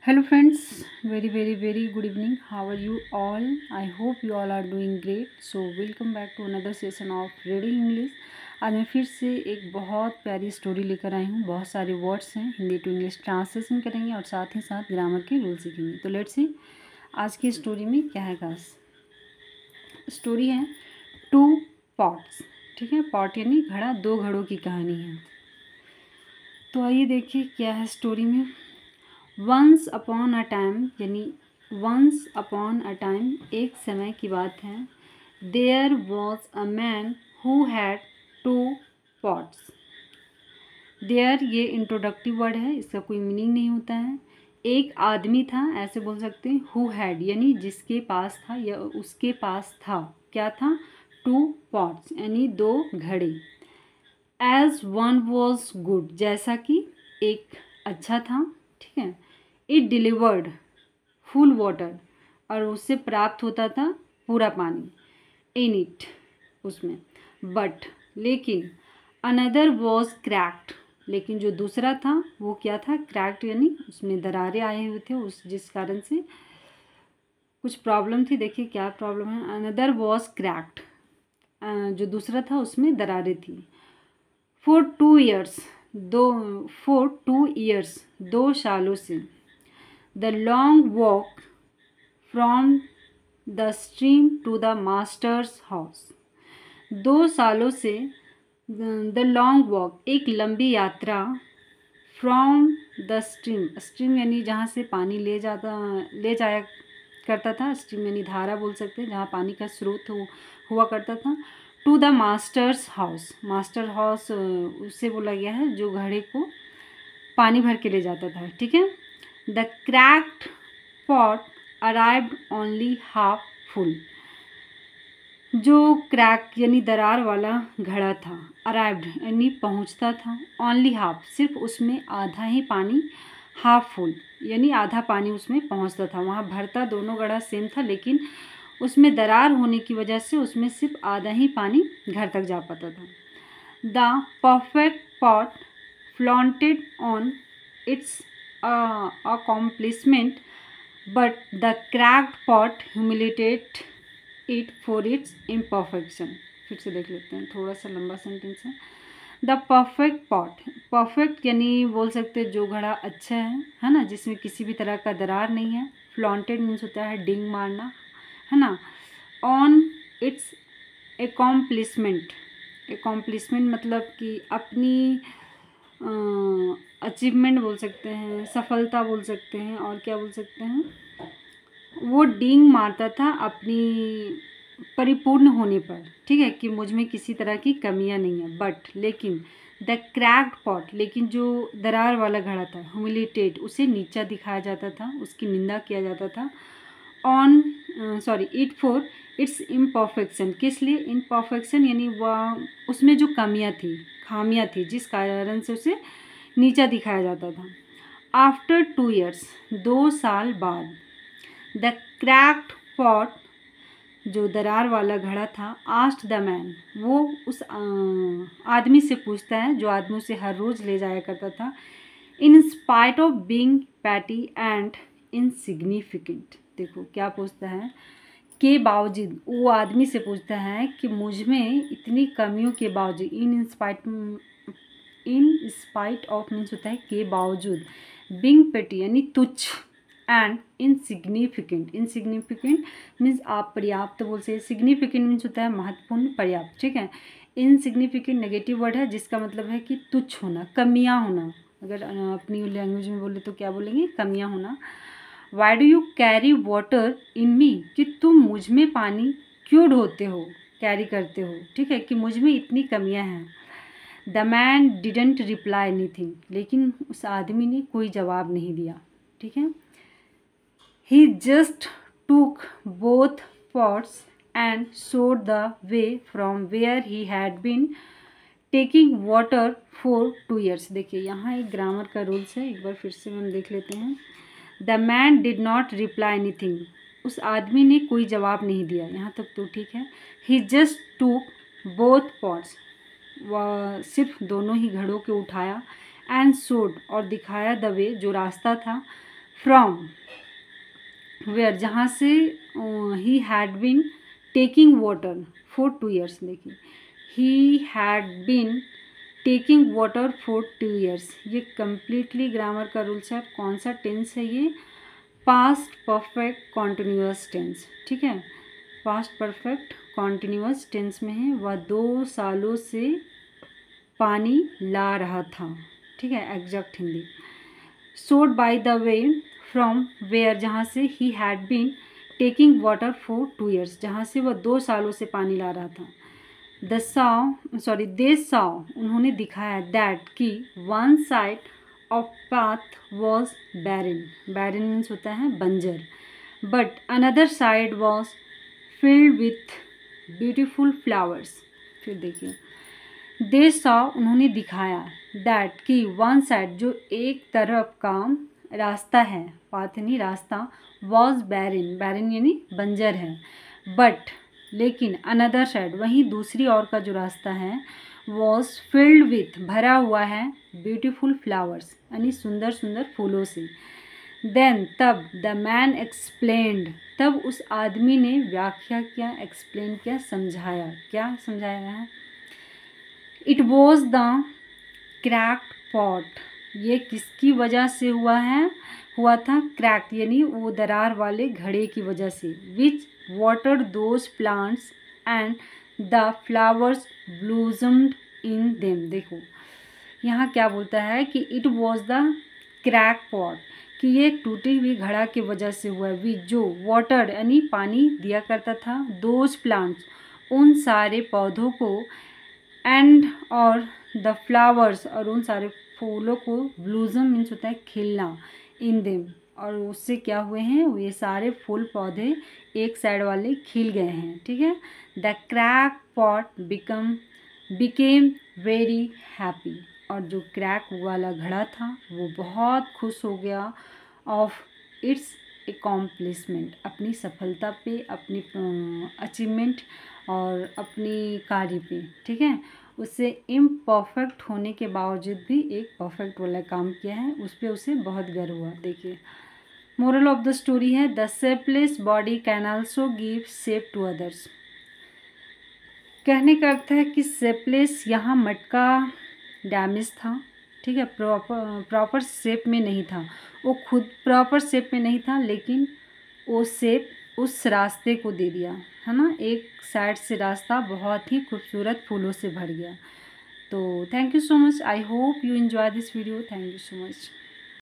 Hello friends, very good evening. How are you all? I hope you all are doing great. So welcome back to another session of Reading English. आज मैं फिर से एक बहुत प्यारी story लेकर आई हूँ। बहुत सारे वर्ड्स हैं, हिंदी टू इंग्लिश ट्रांसलेशन करेंगे और साथ ही साथ ग्रामर के रूल सीखेंगे। तो लेट्स सी आज की स्टोरी में क्या है खास। स्टोरी है टू पॉट्स। ठीक है, पॉट यानी घड़ा, दो घड़ों की कहानी है। तो आइए देखिए क्या है स्टोरी में। वंस अपॉन अ टाइम यानी वंस अपॉन अ टाइम एक समय की बात है। There was a man who had two pots. There ये इंट्रोडक्टिव वर्ड है, इसका कोई मीनिंग नहीं होता है। एक आदमी था, ऐसे बोल सकते हैं। हु हैड यानी जिसके पास था या उसके पास था। क्या था? टू पॉट्स यानी दो घड़े। एज वन वॉज गुड जैसा कि एक अच्छा था। ठीक है। इट डिलीवर्ड फुल वाटर और उससे प्राप्त होता था पूरा पानी। इन इट उसमें। बट लेकिन अनदर वॉज क्रैक्ड लेकिन जो दूसरा था वो क्या था? क्रैक्ड यानी उसमें दरारें आए हुए थे, उस जिस कारण से कुछ प्रॉब्लम थी। देखिए क्या प्रॉब्लम है। अनदर वॉज क्रैक्ड, जो दूसरा था उसमें दरारें थी। फॉर 2 ईयर्स फॉर 2 ईयर्स 2 सालों से। The long walk from the stream to the master's house. 2 सालों से द लॉन्ग वॉक एक लंबी यात्रा। फ्रॉम द स्ट्रीम यानी जहाँ से पानी ले जाया करता था। स्ट्रीम यानी धारा बोल सकते हैं, जहाँ पानी का स्रोत हुआ करता था। To the master's house, master house उससे बोला गया है जो घड़े को पानी भर के ले जाता था। ठीक है। The cracked pot arrived only half full. जो क्रैक यानी दरार वाला घड़ा था, अराइव्ड यानी पहुंचता था, ओनली हाफ सिर्फ उसमें आधा ही पानी, हाफ फुल यानी आधा पानी उसमें पहुंचता था। वहाँ भरता दोनों घड़ा सेम था, लेकिन उसमें दरार होने की वजह से उसमें सिर्फ आधा ही पानी घर तक जा पाता था। The perfect pot flaunted on it's accomplishment, but the cracked pot humiliated it for its imperfection। फिर से देख लेते हैं, थोड़ा सा लंबा सेंटेंस है। द परफेक्ट पॉट, परफेक्ट यानी बोल सकते हैं जो घड़ा अच्छा है ना, जिसमें किसी भी तरह का दरार नहीं है। फ्लॉन्टेड मीन्स होता है डिंग मारना, है ना। ऑन इट्स एकॉम्प्लिशमेंट, एकॉम्प्लिशमेंट मतलब कि अपनी अचीवमेंट बोल सकते हैं, सफलता बोल सकते हैं, और क्या बोल सकते हैं। वो डींग मारता था अपनी परिपूर्ण होने पर। ठीक है, कि मुझ में किसी तरह की कमियां नहीं है। बट लेकिन द क्रैक्ड पॉट, लेकिन जो दरार वाला घड़ा था, ह्यूमिलिटेड उसे नीचा दिखाया जाता था, उसकी निंदा किया जाता था। इट फॉर इट्स इम्परफेक्शन, किस लिए? इम्परफेक्शन यानी वह उसमें जो कमियां थी, खामियां थी, जिस कारण से उसे नीचा दिखाया जाता था। आफ्टर 2 ईयर्स 2 साल बाद। द क्रैक्ड पॉट जो दरार वाला घड़ा था, आस्क्ड द मैन, वो उस आदमी से पूछता है जो आदमी उसे हर रोज़ ले जाया करता था। In spite of being petty and insignificant, देखो क्या पूछता है, के बावजूद, वो आदमी से पूछता है कि मुझ में इतनी कमियों के बावजूद, इन स्पाइट ऑफ मीन्स होता है के बावजूद, बिंग पेटी यानी तुच्छ, एंड इनसिग्निफिकेंट, इनसिग्निफिकेंट मीन्स आप पर्याप्त बोल सकते। सिग्निफिकेंट मीन्स होता है महत्वपूर्ण, पर्याप्त। ठीक है। इनसिग्निफिकेंट नेगेटिव वर्ड है, जिसका मतलब है कि तुच्छ होना, कमियां होना। अगर अपनी लैंग्वेज में बोले तो क्या बोलेंगे? कमियां होना। Why do you carry water in me, कि तुम मुझ में पानी क्यों ढोते हो, कैरी करते हो। ठीक है, कि मुझ में इतनी कमियां हैं। The man didn't reply anything, लेकिन उस आदमी ने कोई जवाब नहीं दिया। ठीक है। He just took both pots and showed the way from where he had been taking water for 2 years. देखिए यहाँ एक ग्रामर का रूल्स है, एक बार फिर से हम देख लेते हैं। The man did not reply anything, उस आदमी ने कोई जवाब नहीं दिया, यहाँ तक तो ठीक है। He just took both pots, वह सिर्फ दोनों ही घड़ों के उठाया, एंड शोड और दिखाया द वे जो रास्ता था, फ्रॉम वेयर, जहाँ से he had been taking water for 2 years। देखिए, he had been taking water for 2 years, ये कम्प्लीटली ग्रामर का रूल्स है। कौन सा टेंस है ये? पास्ट परफेक्ट कॉन्टिन्यूअस टेंस, ठीक है, पास्ट परफेक्ट कॉन्टिन्यूअस टेंस में है। वह 2 सालों से पानी ला रहा था, ठीक है, exact Hindi. Showed by the way from where, जहाँ से he had been taking water for 2 years, जहाँ से वह 2 सालों से पानी ला रहा था। दे सॉ, उन्होंने दिखाया, दैट कि one side of path was barren, barren means होता है बंजर, but another side was filled with beautiful flowers. फिर देखिए, दे सॉ, उन्होंने दिखाया, दैट कि वन साइड, जो एक तरफ का रास्ता है, पाथ नहीं रास्ता, वॉज बैरन, बैरन यानी बंजर है, बट लेकिन अनदर साइड, वहीं दूसरी ओर का जो रास्ता है, वॉज फिल्ड विथ, भरा हुआ है, ब्यूटीफुल फ्लावर्स यानी सुंदर सुंदर फूलों से। देन, तब, द मैन एक्सप्लेन्ड, तब उस आदमी ने व्याख्या किया, एक्सप्लेन किया, समझाया। क्या समझाया है? It was the cracked pot, ये किसकी वजह से हुआ था? क्रैक्ड यानी वो दरार वाले घड़े की वजह से। Which water those plants and the flowers blossomed in them. देखो यहाँ क्या बोलता है कि it was the crack pot, कि ये टूटी हुई घड़ा की वजह से हुआ है। विच, जो, वाटर यानी पानी दिया करता था, दोज प्लांट्स, उन सारे पौधों को, एंड और द फ्लावर्स, और उन सारे फूलों को, ब्लूजम मीन्स होता है खिलना, इन देम, और उससे क्या हुए हैं, ये सारे फूल पौधे एक साइड वाले खिल गए हैं, ठीक है। The crack pot became very happy, और जो क्रैक वाला घड़ा था वो बहुत खुश हो गया, ऑफ इट्स एकॉम्प्लिशमेंट, अपनी सफलता पे, अपनी अचीवमेंट और अपनी कार्य पे, ठीक है। उससे इम्परफेक्ट होने के बावजूद भी एक परफेक्ट वाला काम किया है, उस पर उसे बहुत गर्व हुआ। देखिए, मोरल ऑफ द स्टोरी है, the shapeless body can also give shape to others. कहने का अर्थ है कि शेपलेस, यहाँ मटका डैमेज था, ठीक है, प्रॉपर शेप में नहीं था, वो खुद प्रॉपर शेप में नहीं था, लेकिन वो शेप उस रास्ते को दे दिया, है ना। एक साइड से रास्ता बहुत ही खूबसूरत फूलों से भर गया। तो thank you so much, I hope you enjoy this video, thank you so much.